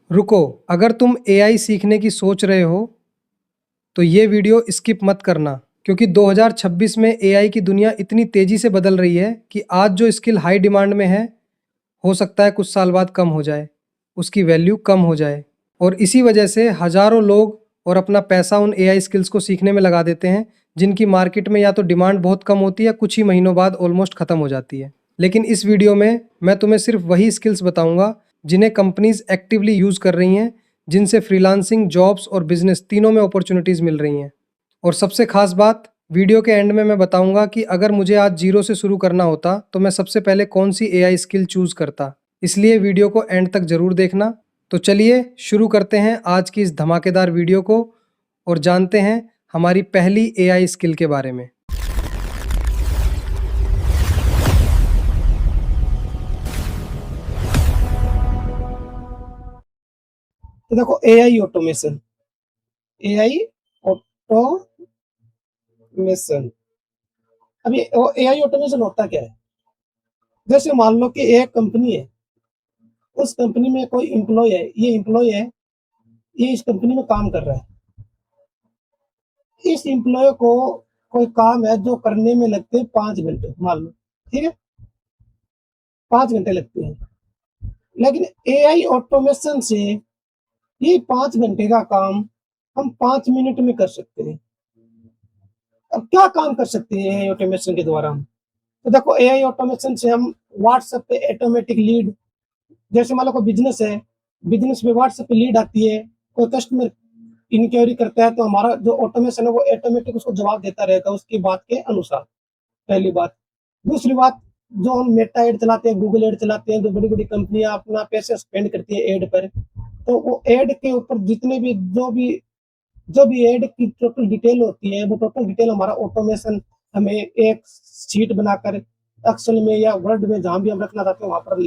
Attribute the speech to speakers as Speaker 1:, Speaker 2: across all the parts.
Speaker 1: रुको, अगर तुम एआई सीखने की सोच रहे हो तो ये वीडियो स्किप मत करना, क्योंकि 2026 में एआई की दुनिया इतनी तेजी से बदल रही है कि आज जो स्किल हाई डिमांड में है, हो सकता है कुछ साल बाद कम हो जाए, उसकी वैल्यू कम हो जाए। और इसी वजह से हजारों लोग और अपना पैसा उन एआई स्किल्स को सीखने में लगा देते हैं, जिनकी मार्केट में या तो डिमांड बहुत कम होती है, कुछ ही महीनों बाद ऑलमोस्ट खत्म हो जाती है। लेकिन इस वीडियो में मैं तुम्हें सिर्फ वही स्किल्स बताऊंगा जिन्हें कंपनीज एक्टिवली यूज कर रही हैं, जिनसे फ्रीलांसिंग, जॉब्स और बिजनेस तीनों में अपॉर्चुनिटीज मिल रही हैं। और सबसे खास बात, वीडियो के एंड में मैं बताऊंगा कि अगर मुझे आज जीरो से शुरू करना होता तो मैं सबसे पहले कौन सी एआई स्किल चूज करता। इसलिए वीडियो को एंड तक जरूर देखना। तो चलिए शुरू करते हैं आज की इस धमाकेदार वीडियो को और जानते हैं हमारी पहली एआई स्किल के बारे में।
Speaker 2: तो देखो एआई ऑटोमेशन। एआई ऑटोमेशन अभी एआई ऑटोमेशन होता क्या है? जैसे मान लो कि एक कंपनी है, उस कंपनी में कोई एम्प्लॉय है, ये इस कंपनी में काम कर रहा है। इस एम्प्लॉय को कोई काम है जो करने में लगते हैं 5 घंटे, मान लो, ठीक है, 5 घंटे लगते हैं। लेकिन एआई ऑटोमेशन से ये 5 घंटे का काम हम 5 मिनट में कर सकते हैं। अब क्या काम कर सकते हैं एआई ऑटोमेशन के द्वारा हम? तो देखो एआई ऑटोमेशन से हम व्हाट्सएप पे ऑटोमेटिक लीड, जैसे मान लो कोई बिजनेस है, बिजनेस में व्हाट्सएप पे लीड आती है, कोई कस्टमर इंक्वायरी करता है, तो हमारा जो ऑटोमेशन है वो ऑटोमेटिक उसको जवाब देता रहेगा उसकी बात के अनुसार। पहली बात। दूसरी बात, जो हम मेटा एड चलाते हैं, गूगल एड चलाते हैं, जो बड़ी बड़ी कंपनियां अपना पैसे स्पेंड करती है एड पर, तो वो एड के ऊपर जितने भी जो भी ऐड की टोटल डिटेल होती है, वो टोटल डिटेल हमारा ऑटोमेशन हमें एक शीट बनाकर एक्सेल में या वर्ड में जहाँ भी हम रखना चाहते हैं वहाँ पर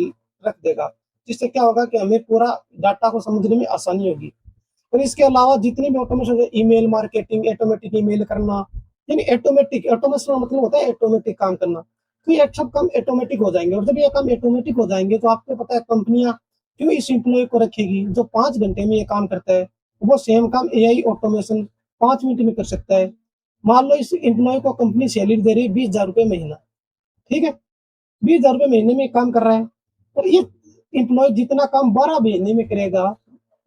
Speaker 2: रख देगा। जिससे क्या होगा कि हमें पूरा डाटा को समझने में आसानी होगी। और इसके अलावा जितनी भी ऑटोमेशन है, ईमेल मार्केटिंग, ऑटोमेटिक ईमेल करना, यानी ऑटोमेटिक ऑटोमेशन का मतलब होता है ऑटोमेटिक काम करना। तो ये सब काम ऑटोमेटिक हो जाएंगे, और जब ये काम ऑटोमेटिक हो जाएंगे तो आपको पता है कंपनियां क्यों इस एम्प्लॉय को रखेगी जो 5 घंटे में ये काम करता है। वो सेम काम एआई ऑटोमेशन 5 मिनट में कर सकता है। मान लो इस एम्प्लॉय को कंपनी सैलरी दे रही है 20,000 रुपये महीना, ठीक है, 20,000 रुपये महीने में काम कर रहा है। और ये एम्प्लॉय जितना काम 12 महीने में करेगा,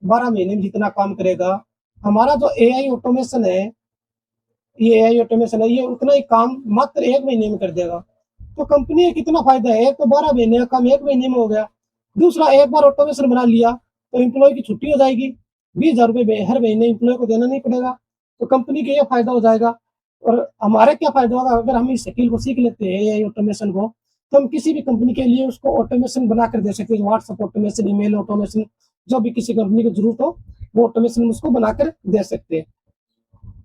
Speaker 2: 12 महीने में जितना काम करेगा, हमारा जो एआई ऑटोमेशन है, ये उतना ही काम मात्र 1 महीने में कर देगा। तो कंपनी का कितना फायदा है? एक तो 12 महीने का काम 1 महीने में हो गया। दूसरा, एक बार ऑटोमेशन बना लिया तो एम्प्लॉय की छुट्टी हो जाएगी, 20,000 रुपये हर महीने एम्प्लॉय को देना नहीं पड़ेगा। तो कंपनी का ये फायदा हो जाएगा। और हमारे क्या फायदा होगा? अगर हम इस स्किल को सीख लेते हैं एआई ऑटोमेशन को, तो हम किसी भी कंपनी के लिए उसको ऑटोमेशन बना कर दे सकते हैं। व्हाट्सएप ऑटोमेशन, ईमेल ऑटोमेशन, जो भी किसी कंपनी की जरूरत हो वो ऑटोमेशन उसको बनाकर दे सकते हैं।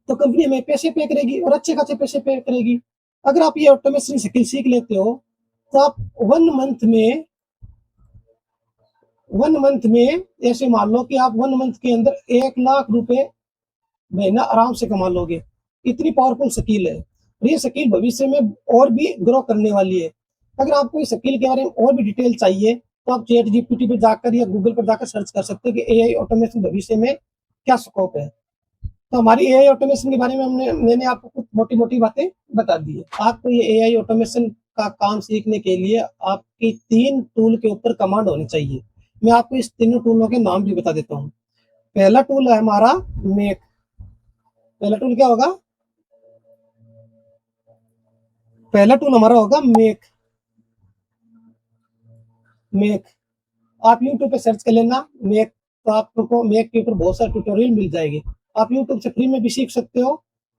Speaker 2: तो कंपनी हमें पैसे पे करेगी और अच्छे खासे पैसे पे करेगी। अगर आप ये ऑटोमेशन स्किल सीख लेते हो तो आप 1 मंथ में ऐसे मान लो कि आप 1 मंथ के अंदर 1 लाख रुपए महीना आराम से कमा लोगे। इतनी पावरफुल स्किल है, और ये स्किल भविष्य में और भी ग्रो करने वाली है। अगर आपको इस स्किल के बारे में और भी डिटेल चाहिए तो आप चैट जीपीटी पे जाकर या गूगल पर जाकर सर्च कर सकते हो कि एआई ऑटोमेशन भविष्य में क्या स्कोप है। तो हमारी एआई ऑटोमेशन के बारे में मैंने आपको कुछ मोटी-मोटी बातें बता दी है। आपको ये एआई ऑटोमेशन का काम सीखने के लिए आपकी 3 टूल के ऊपर कमांड होनी चाहिए। मैं आपको इस तीनों टूलों के नाम भी बता देता हूँ। पहला टूल है हमारा मेक। पहला टूल क्या होगा? पहला टूल हमारा होगा मेक। मेक आप यूट्यूब पे सर्च कर लेना मेक, तो आपको मेक के ऊपर बहुत सारे ट्यूटोरियल मिल जाएंगे। आप यूट्यूब से फ्री में भी सीख सकते हो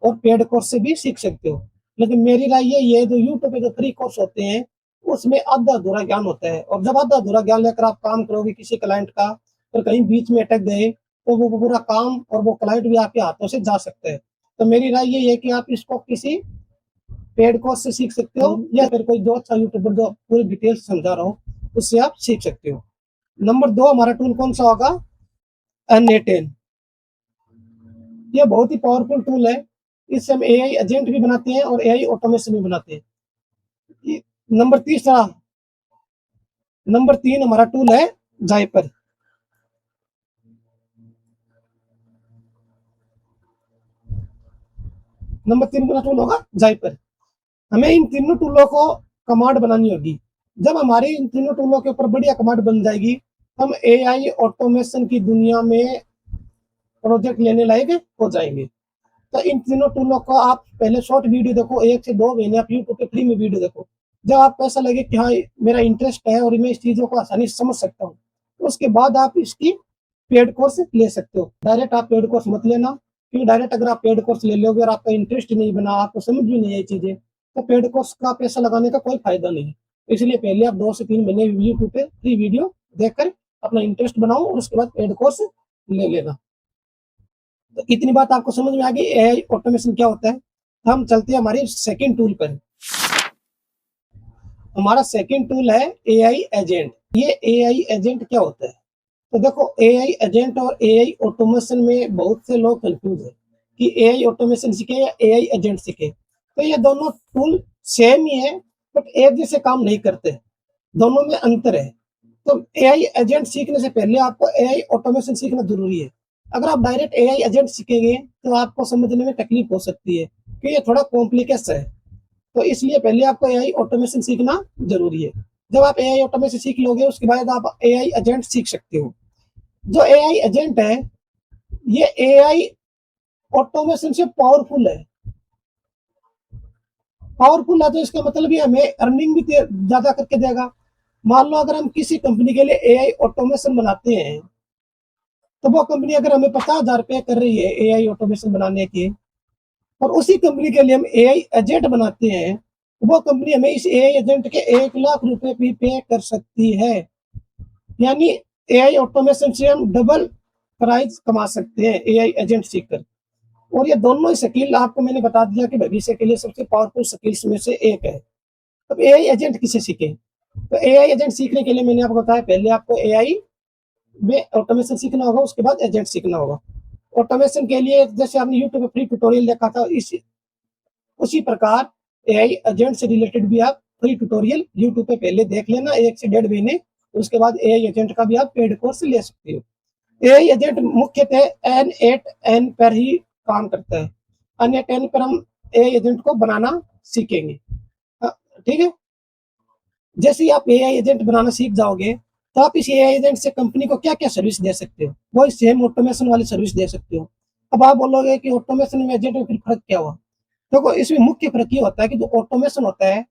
Speaker 2: और पेड कोर्स से भी सीख सकते हो। लेकिन मेरी राय ये है, जो यूट्यूब पे जो फ्री कोर्स होते हैं उसमें आधा अधूरा ज्ञान होता है, और जब आधा अधूरा ज्ञान लेकर आप काम करोगे किसी क्लाइंट का, और कहीं बीच में अटक गए तो वो पूरा काम और वो क्लाइंट भी आपके हाथों से जा सकता है। तो मेरी राय ये है कि आप इसको किसी पेड कोर्स से सीख सकते हो, या फिर कोई जो अच्छा यूट्यूबर जो पूरी डिटेल समझा रहा हो उससे आप सीख सकते हो। नंबर 2 हमारा टूल कौन सा होगा? N8N। ये बहुत ही पावरफुल टूल है। इससे हम एआई एजेंट भी बनाते हैं और एआई ऑटोमेशन भी बनाते हैं। नंबर तीसरा नंबर 3 हमारा टूल है जाइपर। नंबर 3 का टूल होगा जाइपर। हमें इन तीनों टूलों को कमांड बनानी होगी। जब हमारी इन तीनों टूलों के ऊपर बढ़िया कमांड बन जाएगी, हम एआई ऑटोमेशन की दुनिया में प्रोजेक्ट लेने लायक हो जाएंगे। तो इन तीनों टूलों को आप पहले शॉर्ट वीडियो देखो, 1 से 2 महीने आप यूट्यूब पे फ्री में वीडियो देखो। जब आपको ऐसा लगे कि हाँ मेरा इंटरेस्ट है और मैं इस चीज़ों को आसानी से समझ सकता हूँ, तो उसके बाद आप इसकी पेड कोर्स ले सकते हो। डायरेक्ट आप पेड कोर्स मत लेना, क्योंकि डायरेक्ट अगर आप पेड कोर्स ले लोगे और आपका इंटरेस्ट नहीं बना, आपको समझ भी नहीं आई चीज़ें, तो पेड कोर्स का पैसा लगाने का कोई फायदा नहीं। इसलिए पहले आप 2 से 3 महीने यूट्यूब पे फ्री वीडियो देखकर अपना इंटरेस्ट बनाओ और उसके बाद पेड कोर्स ले लेना। तो इतनी बात आपको समझ में आ गई एआई ऑटोमेशन क्या होता है। तो हम चलते हैं हमारे सेकंड टूल पर। हमारा सेकंड टूल है एआई एजेंट। ये एआई एजेंट क्या होता है? तो देखो, एआई एजेंट और एआई ऑटोमेशन में बहुत से लोग कंफ्यूज है कि एआई ऑटोमेशन सीखे या एआई एजेंट सीखे। तो ये दोनों टूल सेम ही है, बट एक जैसे काम नहीं करते, दोनों में अंतर है। तो एआई एजेंट सीखने से पहले आपको एआई ऑटोमेशन सीखना जरूरी है। अगर आप डायरेक्ट एआई एजेंट सीखेंगे तो आपको समझने में तकलीफ हो सकती है, क्योंकि ये थोड़ा कॉम्प्लिकेशन है। तो इसलिए पहले आपको एआई ऑटोमेशन सीखना जरूरी है। जब आप एआई ऑटोमेशन सीख लोगे, उसके बाद आप एआई एजेंट सीख सकते हो। जो एआई एजेंट है, ये एआई ऑटोमेशन से पावरफुल है। पावरफुल है तो इसका मतलब ये हमें अर्निंग भी ज्यादा करके देगा। मान लो अगर हम किसी कंपनी के लिए एआई ऑटोमेशन बनाते हैं, तो वो कंपनी अगर हमें 50,000 रुपये कर रही है एआई ऑटोमेशन बनाने के, और उसी कंपनी के लिए हम एआई एजेंट बनाते हैं, तो वो कंपनी हमें इस एआई एजेंट के 1 लाख रुपए भी पे कर सकती है। यानी एआई ऑटोमेशन से हम डबल प्राइस कमा सकते हैं एआई एजेंट सीखकर। और ये दोनों ही स्किल आपको मैंने बता दिया कि भविष्य के लिए सबसे पावरफुल स्किल्स में से एक है। अब एआई एजेंट किसे सीखे? तो एआई एजेंट सीखने के लिए मैंने आपको बताया, पहले आपको एआई में ऑटोमेशन सीखना होगा, उसके बाद एजेंट सीखना होगा। ऑटोमेशन के लिए जैसे आपने यूट्यूब पे फ्री ट्यूटोरियल देखा था, इसी उसी प्रकार एआई एजेंट से रिलेटेड भी आप फ्री ट्यूटोरियल यूट्यूब पे पहले देख लेना 1 से 1.5 महीने। उसके बाद एआई एजेंट का भी आप पेड कोर्स ले सकते हो। एआई एजेंट मुख्यतः N8N पर ही काम करता है। N8N पर हम एआई एजेंट को बनाना सीखेंगे। ठीक है। जैसे ही आप एआई एजेंट बनाना सीख जाओगे, तो आप इस एआई एजेंट से कंपनी को क्या क्या सर्विस दे सकते हो, वही सेम ऑटोमेशन वाली सर्विस दे सकते हो। अब आप बोलोगे कि ऑटोमेशन में एजेंट में फिर फर्क क्या हुआ? देखो, इसमें मुख्य फर्क ये होता है कि जो ऑटोमेशन होता है,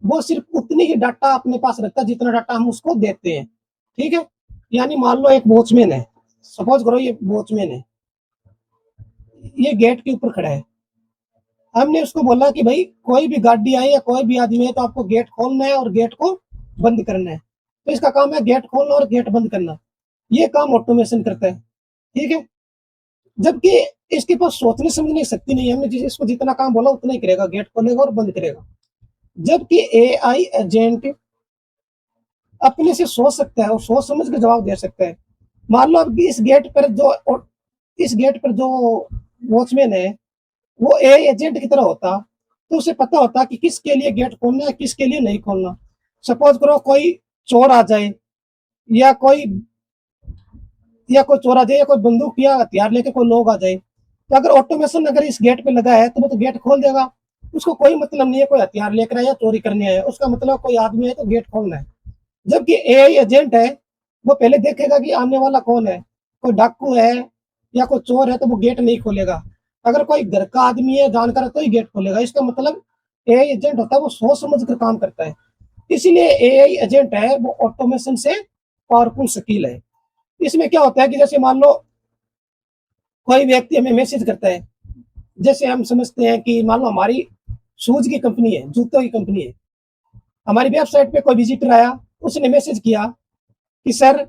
Speaker 2: वो सिर्फ उतनी ही डाटा अपने पास रखता है जितना डाटा हम उसको देते हैं। ठीक है। यानी मान लो एक वॉचमैन है, सपोज करो ये वॉचमैन है, ये गेट के ऊपर खड़ा है। हमने उसको बोला कि भाई कोई भी गाड़ी आए या कोई भी आदमी है तो आपको गेट खोलना है और गेट को बंद करना है। तो इसका काम है गेट खोलना और गेट बंद करना। ये काम ऑटोमेशन करता है। ठीक है। जबकि इसके पास सोचने समझने की शक्ति नहीं है। हमने इसको जितना काम बोला उतना ही करेगा, गेट खोलेगा और बंद करेगा। जबकि एआई एजेंट अपने से सोच सकता है और सोच समझ के जवाब दे सकता है। मान लो अब इस गेट पर जो वॉचमैन है, वो एआई एजेंट की तरह होता, तो उसे पता होता कि किसके लिए गेट खोलना है, किसके लिए नहीं खोलना। सपोज करो कोई चोर आ जाए, या कोई या कोई चोर आ जाए, या कोई बंदूक या हथियार लेके कोई लोग आ जाए, तो अगर ऑटोमेशन अगर इस गेट पे लगा है तो वो तो गेट खोल देगा। उसको कोई मतलब नहीं है कोई हथियार लेकर आया या चोरी करने आया, उसका मतलब कोई आदमी है तो गेट खोलना है। जबकि एआई एजेंट है, वो पहले देखेगा कि आने वाला कौन है, कोई डाकू है या कोई चोर है, तो वो गेट नहीं खोलेगा। अगर कोई घर का आदमी है जानकर तो ही गेट खोलेगा। इसका मतलब एआई एजेंट होता है वो सोच समझ कर काम करता है। इसीलिए एआई एजेंट है वो ऑटोमेशन से पावरफुल स्किल है। इसमें क्या होता है कि जैसे मान लो कोई व्यक्ति हमें मैसेज करता है, जैसे हम समझते हैं कि मान लो हमारी शूज की कंपनी है, जूतों की कंपनी है, हमारी वेबसाइट पे कोई विजिटर आया, उसने मैसेज किया कि सर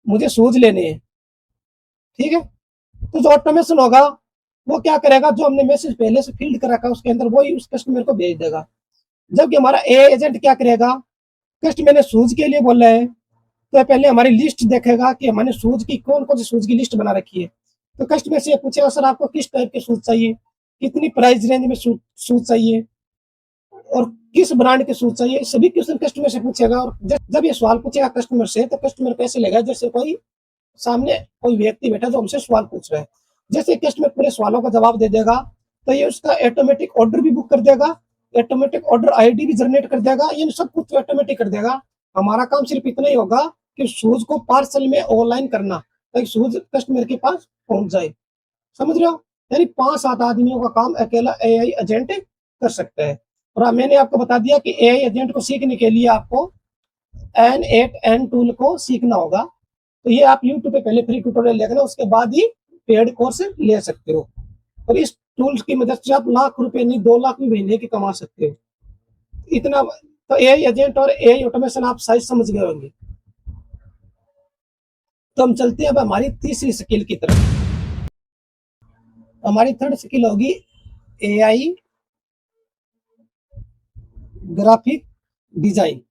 Speaker 2: मुझे शूज लेने हैं। ठीक है। तो जो ऑटोमेशन होगा वो क्या करेगा, जो हमने मैसेज पहले से फील्ड कर रखा है उसके अंदर, वही उस कस्टमर को भेज देगा। जबकि हमारा एआई एजेंट क्या करेगा, कस्टमर ने शूज के लिए बोला है तो पहले हमारी लिस्ट देखेगा कि हमने शूज की कौन कौन सी शूज की लिस्ट बना रखी है। तो कस्टमर से पूछेगा सर आपको किस टाइप के शूज चाहिए, कितनी प्राइस रेंज में शूज चाहिए, और किस ब्रांड के शूज चाहिए, सभी क्वेश्चन कस्टमर से पूछेगा। और जब ये सवाल पूछेगा कस्टमर से, तो कस्टमर कैसे लेगा जैसे कोई सामने कोई व्यक्ति बैठा जो हमसे सवाल पूछ रहा है, जैसे कस्टमर पूरे सवालों का जवाब दे देगा तो ये उसका ऑटोमेटिक ऑर्डर भी बुक कर देगा, ऑटोमेटिक ऑर्डर आईडी भी जनरेट कर देगा, ये सब कुछ ऑटोमेटिक कर देगा। हमारा काम सिर्फ इतना ही होगा कि शूज को पार्सल में ऑनलाइन करना ताकि शूज कस्टमर के पास पहुंच जाए। समझ रहे हो? यानी 5-7 आदमियों का काम अकेला एआई एजेंट कर सकता है। और मैंने आपको बता दिया कि एआई एजेंट को सीखने के लिए आपको N8N टूल को सीखना होगा। तो ये आप यूट्यूब पे पहले फ्री ट्यूटोरियल देखना, उसके बाद ही पेड कोर्स ले सकते हो। और इस टूल्स की मदद से आप लाख रुपए नहीं 2 लाख भी महीने के कमा सकते हो। इतना तो एआई एजेंट और एआई ऑटोमेशन आप साइज समझ गए होंगे। तो हम चलते हैं अब हमारी तीसरी स्किल की तरफ। हमारी थर्ड स्किल होगी एआई ग्राफिक डिजाइन।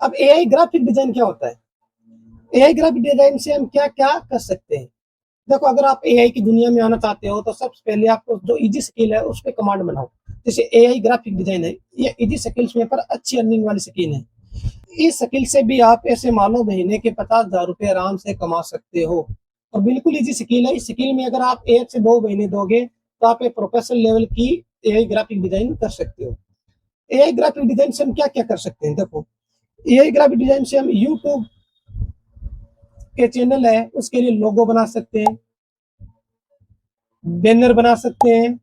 Speaker 2: अब एआई ग्राफिक डिजाइन क्या होता है? एआई ग्राफिक डिजाइन से हम क्या क्या कर सकते हैं? देखो, अगर आप एआई की दुनिया में आना चाहते हो तो सबसे पहले आपको जो इजी स्किल है उस पर कमांड बनाओ। जैसे एआई ग्राफिक डिजाइन है, ये इजी स्किल्स में पर अच्छी अर्निंग वाली स्किल है। इस स्किल से भी आप ऐसे मान लो महीने के 50,000 रुपए आराम से कमा सकते हो। और बिल्कुल इजी स्किल है। इस स्किल में अगर आप 1 से 2 महीने दोगे तो आप एक प्रोफेशनल लेवल की एआई ग्राफिक डिजाइन कर सकते हो। एआई ग्राफिक डिजाइन से हम क्या क्या कर सकते हैं? देखो, एआई ग्राफिक डिजाइन से हम यूट्यूब के चैनल है उसके लिए लोगो बना सकते हैं, बैनर बना सकते हैं,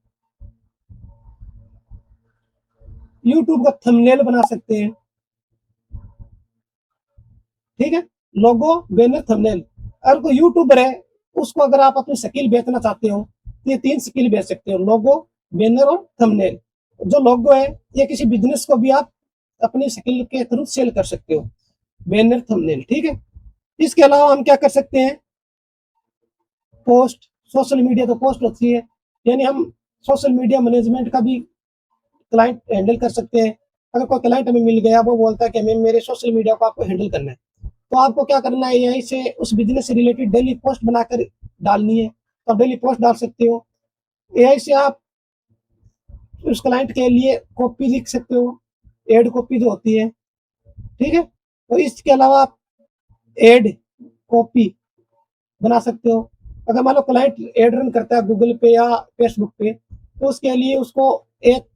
Speaker 2: यूट्यूब का थंबनेल बना सकते हैं। ठीक है, लोगो, बैनर, थंबनेल। अगर कोई यूट्यूबर है उसको अगर आप अपनी स्किल बेचना चाहते हो तो ये 3 स्किल बेच सकते हो, लोगो, बैनर और थंबनेल। जो लोगो है ये किसी बिजनेस को भी आप अपनी स्किल के थ्रू सेल कर सकते हो, बैनर, थंबनेल। ठीक है, इसके अलावा हम क्या कर सकते हैं? पोस्ट, सोशल मीडिया तो पोस्ट होती है, यानी हम सोशल मीडिया मैनेजमेंट का भी क्लाइंट हैंडल कर सकते हैं। अगर कोई क्लाइंट हमें मिल गया, वो बोलता है कि हमें मेरे सोशल मीडिया को आपको हैंडल करना है, तो आपको क्या करना है? यहीं से उस बिजनेस से रिलेटेड डेली पोस्ट बनाकर डालनी है, तो आप डेली पोस्ट डाल सकते हो। एआई से आप उस क्लाइंट के लिए कॉपी लिख सकते हो, एड कॉपी जो होती है। ठीक है, तो इसके अलावा आप एड कॉपी बना सकते हो। अगर मान लो क्लाइंट एड रन करता है गूगल पे या फेसबुक पे, तो उसके लिए उसको एक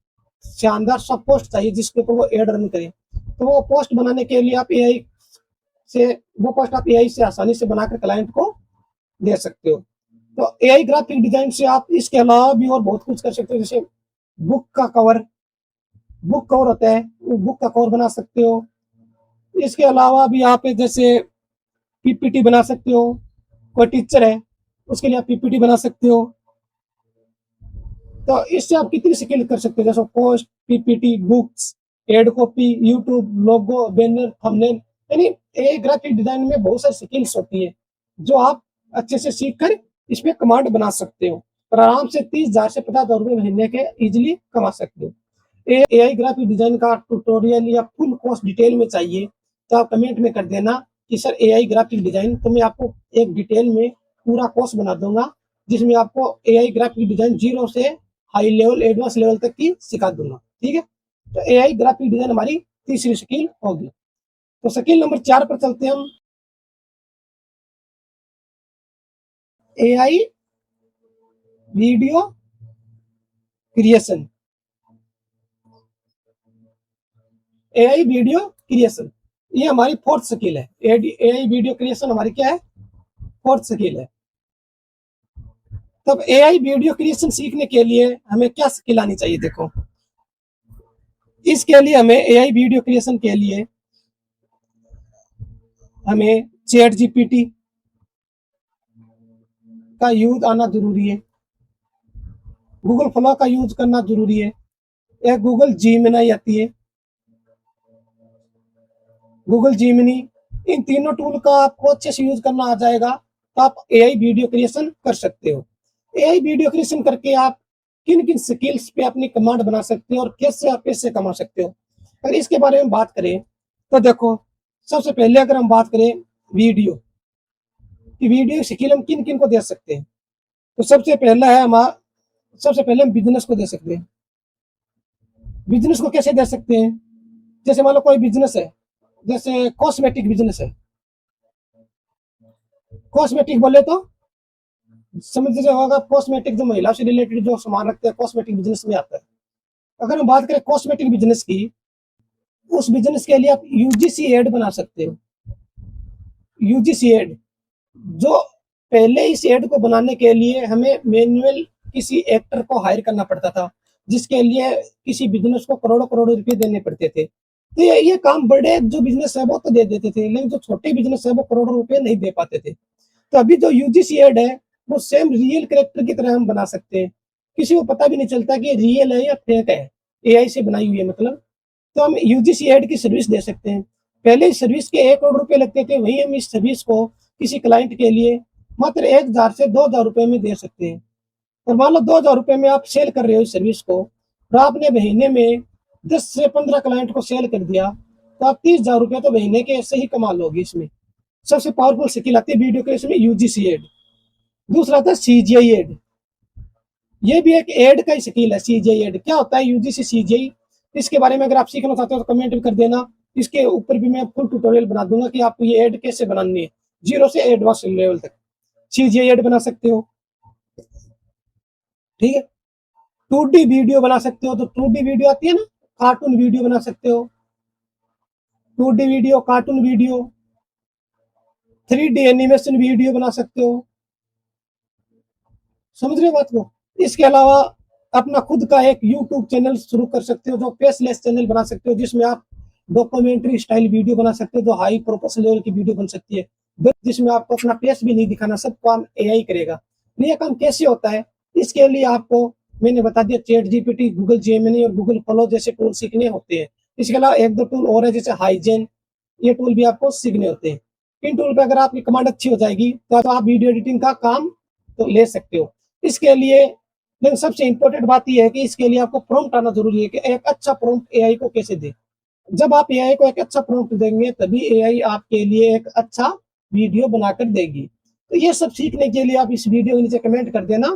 Speaker 2: शानदार सा पोस्ट चाहिए जिसके ऊपर वो एड रन करे। तो वो पोस्ट बनाने के लिए आप एआई से वो पोस्ट आप एआई से आसानी से बनाकर क्लाइंट को दे सकते हो। तो एआई ग्राफिक डिजाइन से आप इसके अलावा भी और बहुत कुछ कर सकते हो। जैसे बुक का कवर, बुक कवर होता है, वो बुक का कवर बना सकते हो। इसके अलावा भी आप जैसे पीपीटी बना सकते हो। कोई टीचर है उसके लिए आप पीपीटी बना सकते हो। तो इससे आप कितनी स्किल कर सकते हो? जैसे post, PPT, books, ad copy, YouTube, logo, banner, thumbnail. यानी एआई ग्राफिक डिजाइन में बहुत सारी स्किल्स होती है जो आप अच्छे से सीख कर इसमें कमांड बना सकते हो और आराम से 30,000 से 50,000 रुपए महीने के इजिली कमा सकते हो। एआई ग्राफिक डिजाइन का ट्यूटोरियल या फुल कोर्स डिटेल में चाहिए तो आप कमेंट में कर देना कि सर एआई ग्राफिक डिजाइन, तो मैं आपको एक डिटेल में पूरा कोर्स बना दूंगा जिसमें आपको एआई ग्राफिक डिजाइन जीरो से हाई लेवल, एडवांस लेवल तक की सिखा दूंगा। ठीक है, तो एआई ग्राफिक डिजाइन हमारी तीसरी स्किल होगी। तो स्किल नंबर 4 पर चलते हैं हम। AI video creation. AI video creation ये हमारी फोर्थ स्किल है। एआई वीडियो क्रिएशन हमारी क्या है? फोर्थ स्किल है। तब एआई वीडियो क्रिएशन सीखने के लिए हमें क्या स्किल आनी चाहिए? देखो, इसके लिए हमें एआई वीडियो क्रिएशन के लिए हमें चैट जीपीटी का यूज आना जरूरी है, गूगल फ्लो का यूज करना जरूरी है, एक गूगल जीमिनी आती है, गूगल जीमिनी। इन तीनों टूल का आपको अच्छे से यूज करना आ जाएगा तो आप एआई वीडियो क्रिएशन कर सकते हो। एआई वीडियो क्रिएशन करके आप किन किन स्किल्स पे अपनी कमांड बना सकते हो और कैसे आप पैसे कमा सकते हो, अगर इसके बारे में बात करें तो देखो, सबसे पहले अगर हम बात करें वीडियो कि वीडियो स्किल हम किन किन को दे सकते हैं, तो सबसे पहला है हमारा, सबसे पहले हम बिजनेस को दे सकते हैं। बिजनेस को कैसे दे सकते हैं? जैसे मान लो कोई बिजनेस है, जैसे कॉस्मेटिक बिजनेस है, कॉस्मेटिक बोले तो समझ रहे होगा, कॉस्मेटिक जो महिला से रिलेटेड जो सामान रखते हैं कॉस्मेटिक बिजनेस में आता है। अगर हम बात करें कॉस्मेटिक बिजनेस की, उस बिजनेस के लिए आप यूजीसी एड बना सकते हो। यूजीसी एड, जो पहले इस एड को बनाने के लिए हमें मैनुअल किसी एक्टर को हायर करना पड़ता था, जिसके लिए किसी बिजनेस को करोड़ों करोड़ों रुपए देने पड़ते थे। तो ये काम बड़े जो बिजनेस है वो तो दे देते थे, लेकिन जो छोटे बिजनेस है वो करोड़ों रुपए नहीं दे पाते थे। तो अभी जो यूजीसी एड है वो सेम रियल कैरेक्टर की तरह हम बना सकते हैं, किसी को पता भी नहीं चलता कि रियल है या फेक है, एआई से बनाई हुई है मतलब। तो हम यूजीसी एड की सर्विस दे सकते हैं। पहले इस सर्विस के 1 करोड़ रुपए लगते थे, वहीं हम इस सर्विस को किसी क्लाइंट के लिए मात्र 1000 से 2000 रुपए में दे सकते हैं। और मान लो 2000 रुपए में आप सेल कर रहे हो इस सर्विस को, और आपने महीने में 10 से 15 क्लाइंट को सेल कर दिया, तो आप 30,000 रुपए तो महीने के ऐसे ही कमा लोगे इसमें। सबसे पावरफुल स्किल आती है वीडियो क्रिएशन में, यूजीसी एड। दूसरा था सीजीआई एड, ये भी एक एड का ही स्किल है। सीजीआई एड क्या होता है, यूजीसी सीजीआई, इसके बारे में अगर आप सीखना चाहते हो तो कमेंट भी कर देना। इसके ऊपर भी मैं फुल ट्यूटोरियल बना दूंगा कि आपको ये एड कैसे बनानी है, जीरो से एडवांस लेवल तक सीजीआई एड बना सकते हो। ठीक है, 2D वीडियो बना सकते हो, तो 2D वीडियो आती है ना, कार्टून वीडियो बना सकते हो, 2D video, cartoon video, 3D animation video बना सकते हो। समझ रहे हो बात को। इसके अलावा अपना खुद का एक यूट्यूब चैनल शुरू कर सकते हो, जो फेसलेस चैनल बना सकते हो, जिसमें आप डॉक्यूमेंट्री स्टाइल वीडियो बना सकते हो, जो हाई प्रोफेशनल लेवल की वीडियो बन सकती है, जिसमें आपको अपना फेस भी नहीं दिखाना, सब काम एआई करेगा। ये काम कैसे होता है, इसके लिए आपको मैंने बता दिया, चैट जीपीटी, गूगल जेमिनी और गूगल फ्लो जैसे टूल सीखने होते हैं। इसके अलावा 1-2 टूल और है, जैसे हाइजेन, ये टूल भी आपको सीखने होते हैं। इन टूल पे अगर आपकी कमांड अच्छी हो जाएगी तो आप वीडियो एडिटिंग का काम तो ले सकते हो। इसके लिए लेकिन सबसे इंपॉर्टेंट बात यह है कि इसके लिए आपको प्रॉम्प्ट आना जरूरी है, कि एक अच्छा प्रॉम्प्ट एआई को कैसे दे। जब आप एआई को एक अच्छा प्रॉम्प्ट देंगे तभी एआई आपके लिए एक अच्छा वीडियो बनाकर देगी। तो ये सब सीखने के लिए आप इस वीडियो के नीचे कमेंट कर देना,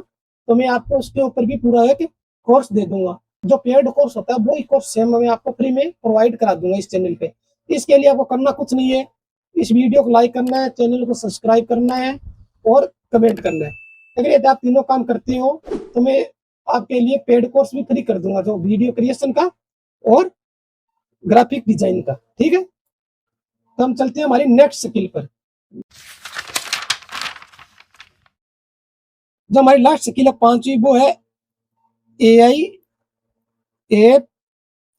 Speaker 2: तो मैं आपको उसके ऊपर भी पूरा एक कोर्स दे दूंगा। जो पेड कोर्स होता है वही कोर्स सेम मैं आपको फ्री में प्रोवाइड करा दूंगा इस चैनल पे। इसके लिए आपको करना कुछ नहीं है, इस वीडियो को लाइक करना है, चैनल को सब्सक्राइब करना है और कमेंट करना है। अगर यदि आप तीनों काम करते हो तो मैं आपके लिए पेड कोर्स भी फ्री कर दूंगा, जो वीडियो क्रिएशन का और ग्राफिक डिजाइन का। ठीक है, तो हम चलते हैं हमारी नेक्स्ट स्किल पर। जो हमारी लास्ट स्किल है 5वीं, वो है AI app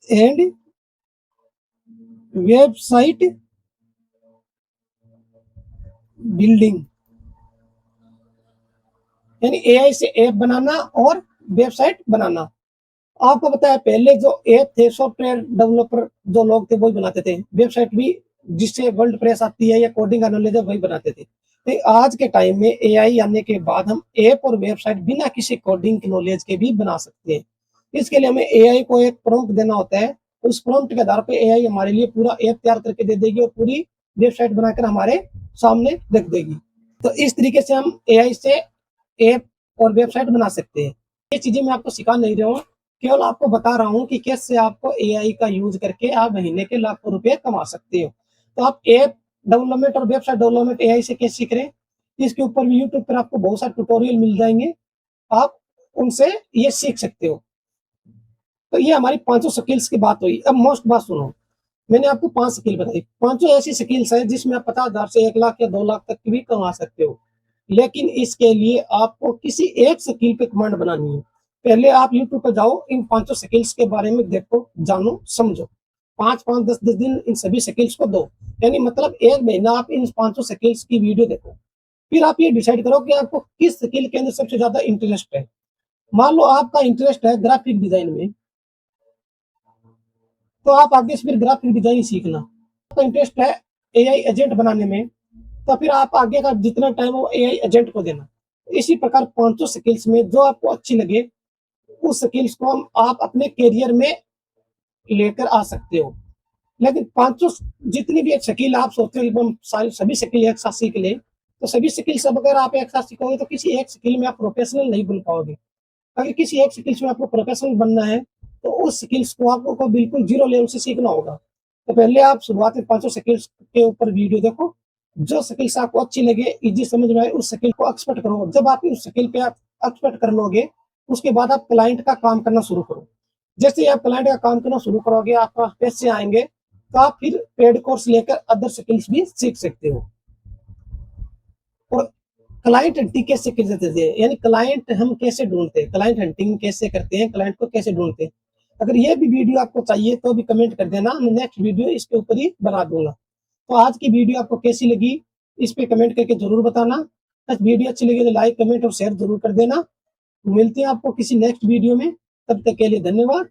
Speaker 2: and website building, यानी एआई से ऐप बनाना और वेबसाइट बनाना। आपको पता है पहले जो ऐप थे, सॉफ्टवेयर डेवलपर जो लोग थे वही बनाते थे, वेबसाइट भी जिससे वर्ल्ड प्रेस आती है या कोडिंग का नॉलेज है वही बनाते थे। तो आज के टाइम में एआई आने के बाद हम ऐप और वेबसाइट बिना किसी कोडिंग की नॉलेज के भी बना सकते हैं। इसके लिए हमें एआई को एक प्रॉम्प्ट देना होता है, उस प्रॉम्प्ट के आधार पर एआई हमारे लिए पूरा ऐप तैयार करके दे देगी और पूरी वेबसाइट बनाकर हमारे सामने रख देगी। तो इस तरीके से हम एआई से ऐप और वेबसाइट बना सकते हैं। ये चीजें मैं आपको सिखा नहीं रहा हूँ, केवल आपको बता रहा हूँ कि कैसे आपको एआई का यूज करके आप महीने के लाखों रुपए कमा सकते हो। तो आप ऐप डेवलपमेंट और वेबसाइट डेवलपमेंट एआई से कैसे करें, इसके ऊपर भी यूट्यूब पर आपको बहुत सारे ट्यूटोरियल मिल जाएंगे, आप उनसे ये सीख सकते हो। तो ये हमारी 5 स्किल्स की बात हुई। अब मोस्ट बात सुनो, मैंने आपको 5 स्किल बताई, 5 ऐसी स्किल्स है जिसमें आप 50,000 से 1 लाख या 2 लाख तक भी कमा सकते हो। लेकिन इसके लिए आपको किसी एक स्किल पे कमांड बनानी है। पहले आप यूट्यूब पर जाओ, इन 5 स्किल्स के बारे में देखो, जानो, समझो। 5-5, 10-10 दिन इन सभी स्किल्स को दो, यानी मतलब 1 महीना आप इन 5 स्किल्स की वीडियो देखो। फिर आप ये डिसाइड करो कि आपको किस स्किल के अंदर सबसे ज्यादा इंटरेस्ट है। मान लो आपका इंटरेस्ट है ग्राफिक डिजाइन में, तो आप आगे से फिर ग्राफिक डिजाइन सीखना। आपका इंटरेस्ट है एआई एजेंट बनाने में, तो फिर आप आगे का जितना टाइम हो एआई एजेंट को देना। इसी प्रकार 5 स्किल्स में जो आपको अच्छी लगे उस स्किल्स को हम आप अपने करियर में लेकर आ सकते हो। लेकिन 5 जितनी भी एक स्किल आप सोचते हो हम सारी सभी स्किल एक साथ सीख ले, तो सभी स्किल सब अगर आप एक साथ सीखोगे तो किसी एक स्किल में आप प्रोफेशनल नहीं बन पाओगे। अगर किसी एक स्किल्स में आपको प्रोफेशनल बनना है तो उस स्किल्स को आपको बिल्कुल जीरो लेवल से सीखना होगा। तो पहले आप शुरुआत में 5 स्किल्स के ऊपर वीडियो देखो, जो स्किल्स आपको अच्छी लगे, इजी समझ में आए, उस स्किल को एक्सपर्ट करो। जब आप उस स्किल पे आप एक्सपर्ट कर लोगे, उसके बाद आप क्लाइंट का काम करना शुरू करो। जैसे ही आप क्लाइंट का काम करना शुरू करोगे, आपके पास पैसे आएंगे, तो आप फिर पेड कोर्स लेकर अदर स्किल्स भी सीख सकते हो। और क्लाइंट हंटिंग कैसे की जाती है, यानी क्लाइंट हम कैसे ढूंढते हैं, क्लाइंट हंटिंग कैसे करते हैं, क्लाइंट को कैसे ढूंढते हैं। अगर ये भी वीडियो आपको चाहिए तो भी कमेंट कर देना, मैं नेक्स्ट वीडियो इसके ऊपर ही बना दूंगा। तो आज की वीडियो आपको कैसी लगी, इस पे कमेंट करके जरूर बताना। बस वीडियो अच्छी लगी तो लाइक, कमेंट और शेयर जरूर कर देना। मिलते हैं आपको किसी नेक्स्ट वीडियो में, तब तक के लिए धन्यवाद।